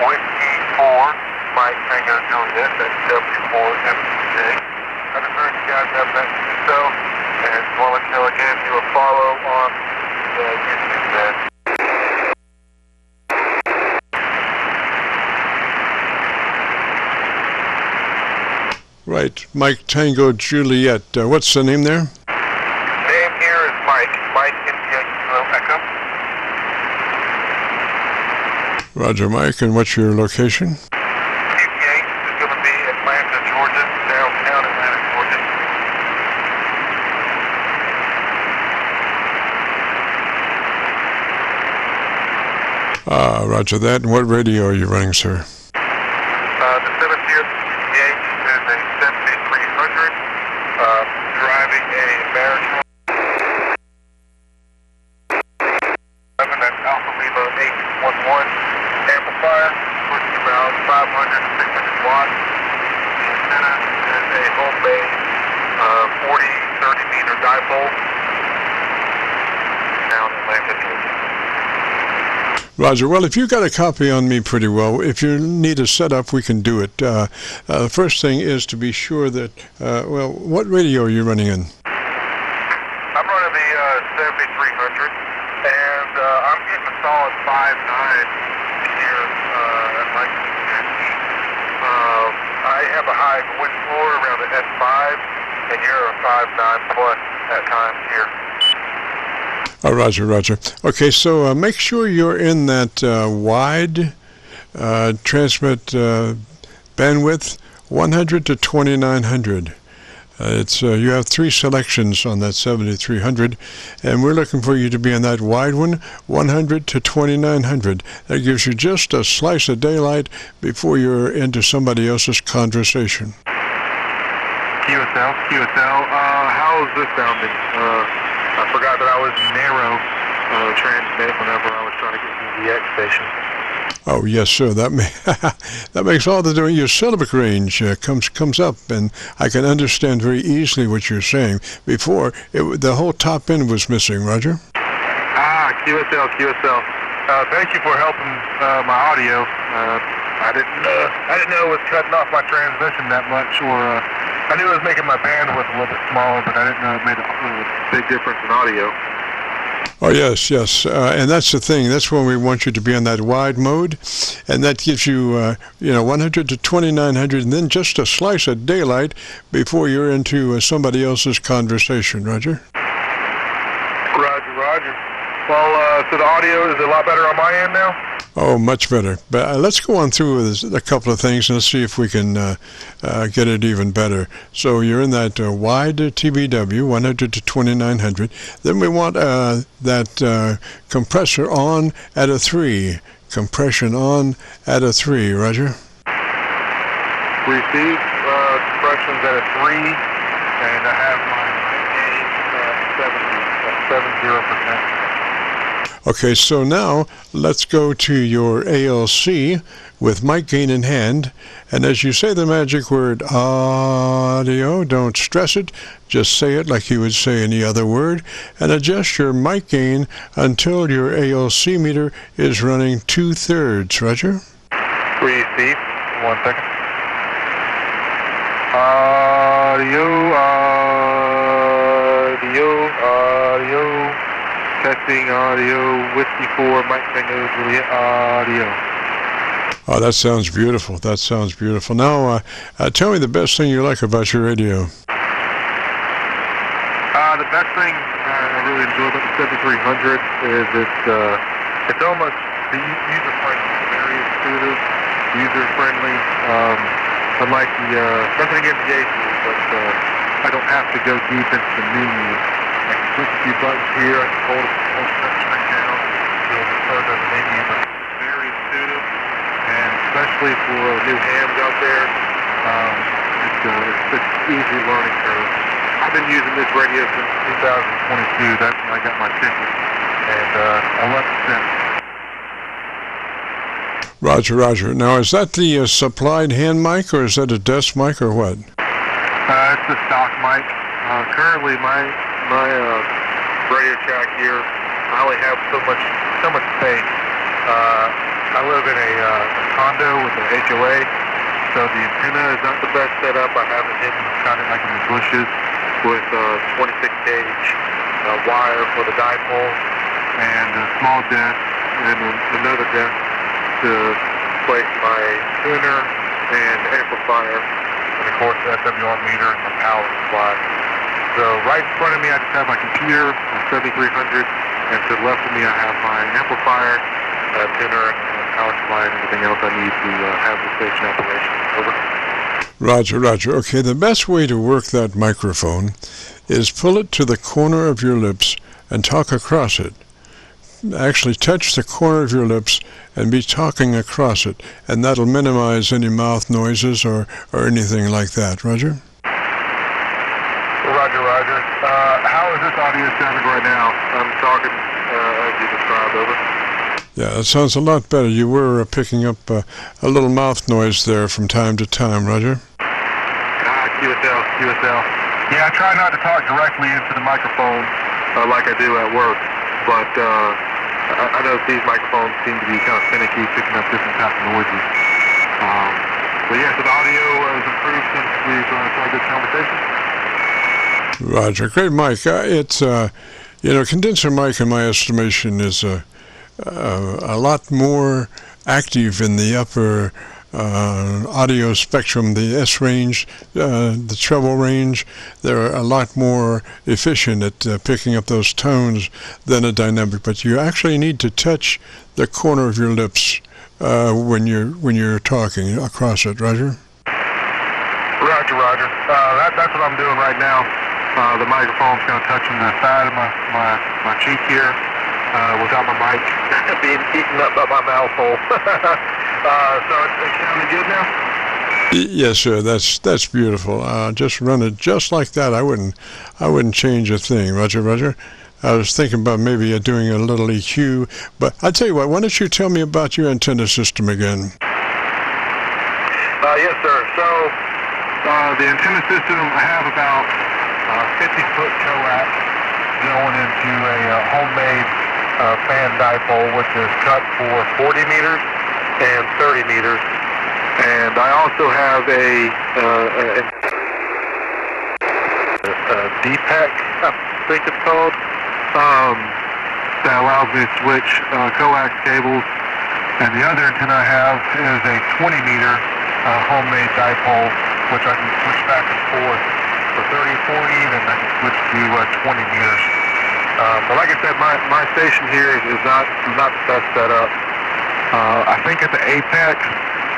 Whiskey 4, Mike Tango Juliet, that's W4MTJ. I just heard you guys have met Qso, and just want to let you know again, do a follow on the YouTube there. Right, Mike Tango Juliet. What's the name there? Name here is Mike. Mike India Kilo Echo. Roger, Mike. And what's your location? UTA is going to be Atlanta, Georgia, downtown Atlanta, Georgia. Roger that. And what radio are you running, sir? The seventh here, UTA, is a 7300, driving a Marathon. That's Alpha Lima 811 amplifier, pushing about 500 to 600 watts. The antenna is a homemade 40-30 meter dipole. Down in Atlanta, Georgia. Roger. Well, if you got a copy on me pretty well, if you need a setup, we can do it. The first thing is to be sure that, well, what radio are you running in? I'm running the 7300, and I'm getting a solid 5.9 here at my community. I have a high wind floor around the S5, and you're a 5.9 plus at times here. Oh, Roger, Roger. Okay, so make sure you're in that wide transmit bandwidth, 100 to 2900. You have three selections on that 7300, and we're looking for you to be in that wide one, 100 to 2900. That gives you just a slice of daylight before you're into somebody else's conversation. QSL, how is this sounding? I forgot that I was narrow transmit whenever I was trying to get to the X station. Oh yes, sir. That makes all the difference. Your syllabic range comes up, and I can understand very easily what you're saying. Before, the whole top end was missing. Roger. QSL. Thank you for helping my audio. I didn't know it was cutting off my transmission that much, or I knew it was making my bandwidth a little bit smaller, but I didn't know it made a big difference in audio. Oh, yes, and that's the thing. That's when we want you to be in that wide mode, and that gives you, 100 to 2900, and then just a slice of daylight before you're into somebody else's conversation. Roger? Roger. Well, so the audio is a lot better on my end now? Oh, much better. But let's go on through with a couple of things and let's see if we can get it even better. So you're in that wide TBW, 100 to 2900. Then we want that compressor on at a 3. Compression on at a 3. Roger? Receive compressions at a 3, and I have my gain 70%. Okay, so now let's go to your ALC with mic gain in hand, and as you say the magic word audio, don't stress it, just say it like you would say any other word, and adjust your mic gain until your ALC meter is running 2/3. Roger? Receive. 1 second. Audio. Testing audio, Whiskey 4, Mike Tango Juliet audio. Oh, that sounds beautiful. Now, tell me the best thing you like about your radio. The best thing I really enjoy about the 7300 is it's almost user-friendly, very intuitive, user-friendly. Unlike nothing against the AC, but I don't have to go deep into the menu. I can push a few buttons here, I can hold the touchscreen down, go further the menu, but it's very intuitive, and especially for new hams out there, it's an easy learning curve. I've been using this radio since 2022, that's when I got my ticket, and I love it since. Roger. Now, is that the supplied hand mic, or is that a desk mic, or what? It's the stock mic. Currently, my radio shack here, I only have so much space, I live in a condo with an HOA, so the antenna is not the best setup. I have it hidden kind of like in the bushes with 26 gauge wire for the dipole and a small desk and another desk to place my tuner and amplifier, and of course the SWR meter and the power supply. So right in front of me I just have my computer, my 7300, and to the left of me I have my amplifier, tuner, and power supply, and everything else I need to have the station operation. Over. Roger, roger. Okay, the best way to work that microphone is pull it to the corner of your lips and talk across it. Actually touch the corner of your lips and be talking across it, and that'll minimize any mouth noises or anything like that. Roger? Roger, roger. How is this audio sounding right now? I'm talking as you described. Over. Yeah, it sounds a lot better. You were picking up a little mouth noise there from time to time. Roger? QSL. Yeah, I try not to talk directly into the microphone like I do at work, but I know these microphones seem to be kind of finicky, picking up different types of noises. But yeah, so the audio has improved since we've started this conversation. Roger. Great mic. It's, condenser mic, in my estimation, is a lot more active in the upper audio spectrum, the S range, the treble range. They're a lot more efficient at picking up those tones than a dynamic. But you actually need to touch the corner of your lips when you're talking across it. Roger? Roger, roger. That's what I'm doing right now. The microphone's kind of touching the side of my cheek here without my mic being eaten up by my mouth hole. So it's sounding good now? Yes, sir. That's beautiful. Just run it just like that. I wouldn't change a thing. Roger, roger. I was thinking about maybe doing a little EQ, but I'll tell you what. Why don't you tell me about your antenna system again? Yes, sir. So the antenna system, I have about 50-foot coax going into a homemade fan dipole, which is cut for 40 meters and 30 meters. And I also have a DPAC, I think it's called, that allows me to switch coax cables. And the other antenna I have is a 20-meter homemade dipole, which I can switch back and forth for 30, 40, then I can switch to 20 meters. But like I said, my station here is not the best setup. I think at the apex,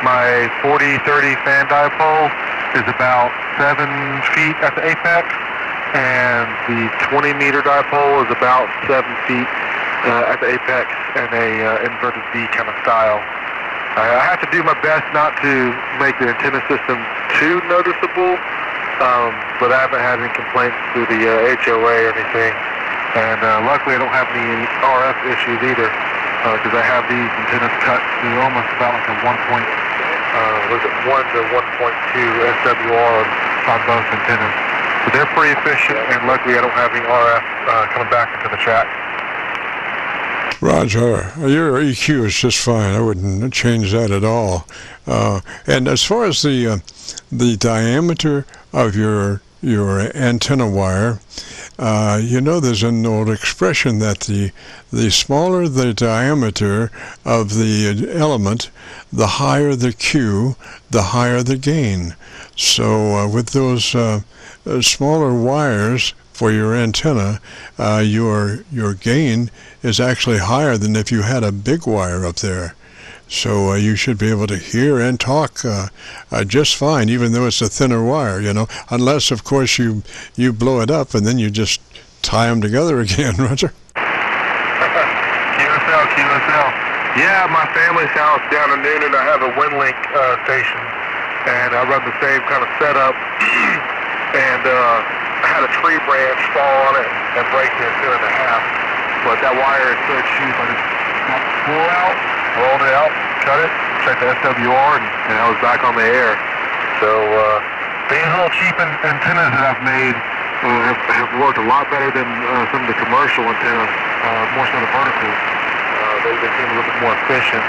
my 40-30 fan dipole is about 7 feet at the apex, and the 20-meter dipole is about 7 feet at the apex in a inverted V kind of style. I have to do my best not to make the antenna system too noticeable, but I haven't had any complaints through the HOA or anything. And luckily I don't have any RF issues either, because I have these antennas cut to almost about like a 1 to 1.2 SWR on both antennas. So they're pretty efficient, and luckily I don't have any RF coming back into the track. Roger, your EQ is just fine. I wouldn't change that at all. And as far as the diameter of your antenna wire, there's an old expression that the smaller the diameter of the element, the higher the Q, the higher the gain. So with those smaller wires for your antenna, your gain is actually higher than if you had a big wire up there. So you should be able to hear and talk just fine, even though it's a thinner wire, unless, of course, you blow it up and then you just tie them together again, Roger. QSL. Yeah, my family's house down in Noonan, I have a WinLink station, and I run the same kind of setup, and I had a tree branch fall on it and break the antenna in half, but that wire is so cheap, I just pull it out, rolled it out, cut it, checked the SWR, and I was back on the air. So these little cheap antennas that I've made have worked a lot better than some of the commercial antennas, more so the verticals. They seem a little bit more efficient.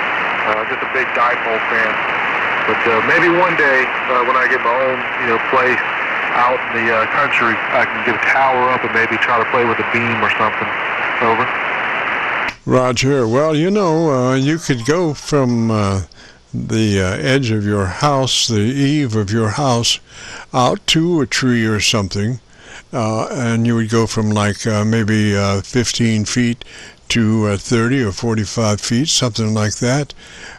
Just a big dipole fan. But maybe one day when I get my own, place out in the country, I can get a tower up and maybe try to play with a beam or something. Over. Roger. Well, you could go from the edge of your house, the eave of your house, out to a tree or something, and you would go from like maybe 15 feet to 30 or 45 feet, something like that.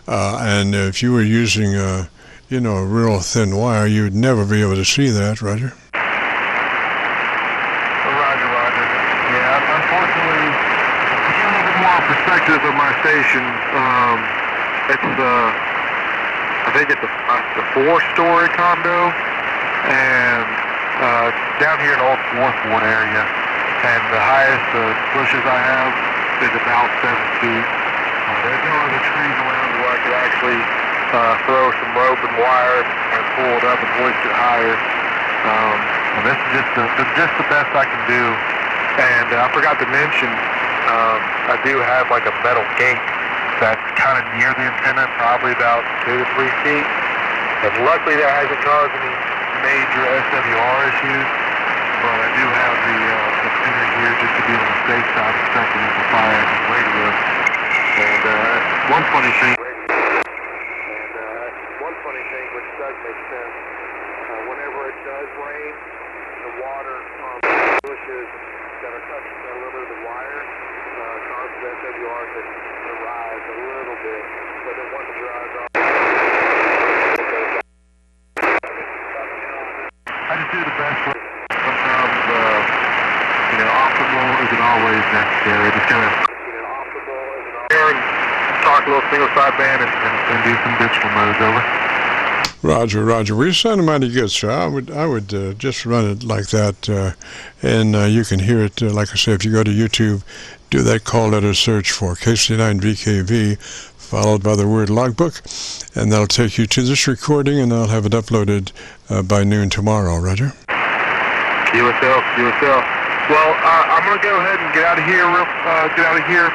And if you were using a real thin wire, you'd never be able to see that, Roger. Roger. Yeah, unfortunately, to give a little bit more perspective of my station, I think it's a 4-story condo, and down here in the old Fourth Ward area, and the highest bushes I have is about 7 feet. There's no other trees around where I could actually throw some rope and wire and pull it up and hoist it higher. And this is just the best I can do. And I forgot to mention, I do have like a metal gate that's kind of near the antenna, probably about 2 to 3 feet. And luckily that hasn't caused any major SWR issues, but I do have the printer here just to be on the safe side of second amplifier and radio. And one funny thing which does make sense, whenever it does rain, the water on the bushes that are touching a little bit of the wire causes SWR to rise a little bit, but then once it dries off, I just do the best way. Sometimes, optimal isn't always necessary. Just kind of, optimal isn't always here and talk a little single sideband and do some digital modes. Over. Roger. Well, you sound mighty good, sir. I would just run it like that, and you can hear it. Like I say, if you go to YouTube, do that call letter search for KC9VKV, followed by the word logbook, and that'll take you to this recording, and I'll have it uploaded by noon tomorrow. Roger. QSL. Well, I'm gonna go ahead and get out of here.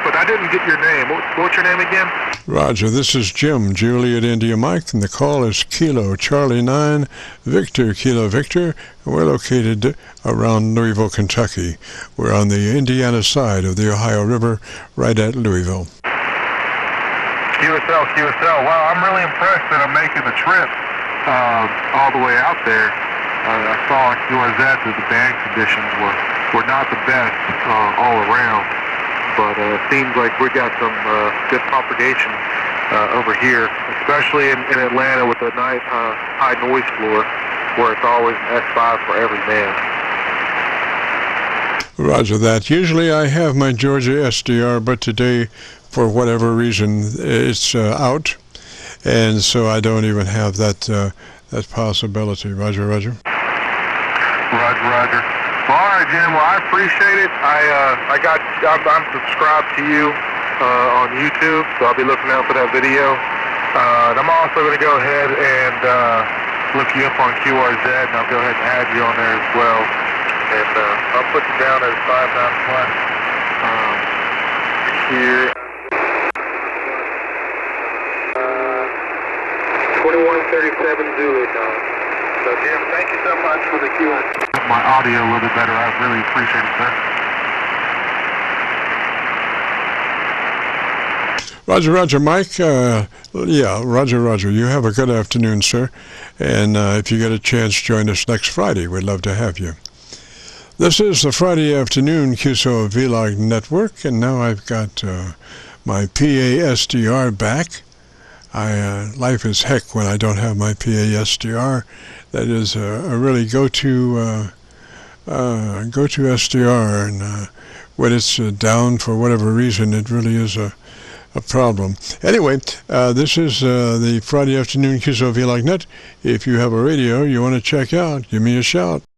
But I didn't get your name. What's your name again? Roger. This is Jim, Juliet India Mike, and the call is Kilo Charlie 9 Victor Kilo Victor. And we're located around Louisville, Kentucky. We're on the Indiana side of the Ohio River, right at Louisville. QSL. Wow, I'm really impressed that I'm making the trip all the way out there. I saw QRZ that the band conditions were not the best all around, but it seems like we got some good propagation over here, especially in Atlanta with the nice high noise floor, where it's always an S5 for every man. Roger that. Usually I have my Georgia SDR, but today, for whatever reason, it's out, and so I don't even have that possibility. Roger. Roger. Well, all right, Jim. Well, I appreciate it. I'm subscribed to you on YouTube, so I'll be looking out for that video. And I'm also going to go ahead and look you up on QRZ, and I'll go ahead and add you on there as well. And I'll put you down as 59 plus here. 2137 Zulu, Don. So, Jim, thank you so much for the Q&A. My audio a little bit better. I really appreciate it, sir. Roger, Mike. Roger. You have a good afternoon, sir. And if you get a chance, join us next Friday. We'd love to have you. This is the Friday afternoon Qso-Vlog network, and now I've got my PA-SDR back. Life is heck when I don't have my PA-SDR. That is a really go-to SDR, and when it's down for whatever reason, it really is a problem. Anyway, this is the Friday afternoon Qso-Vlog net. If you have a radio you want to check out, give me a shout.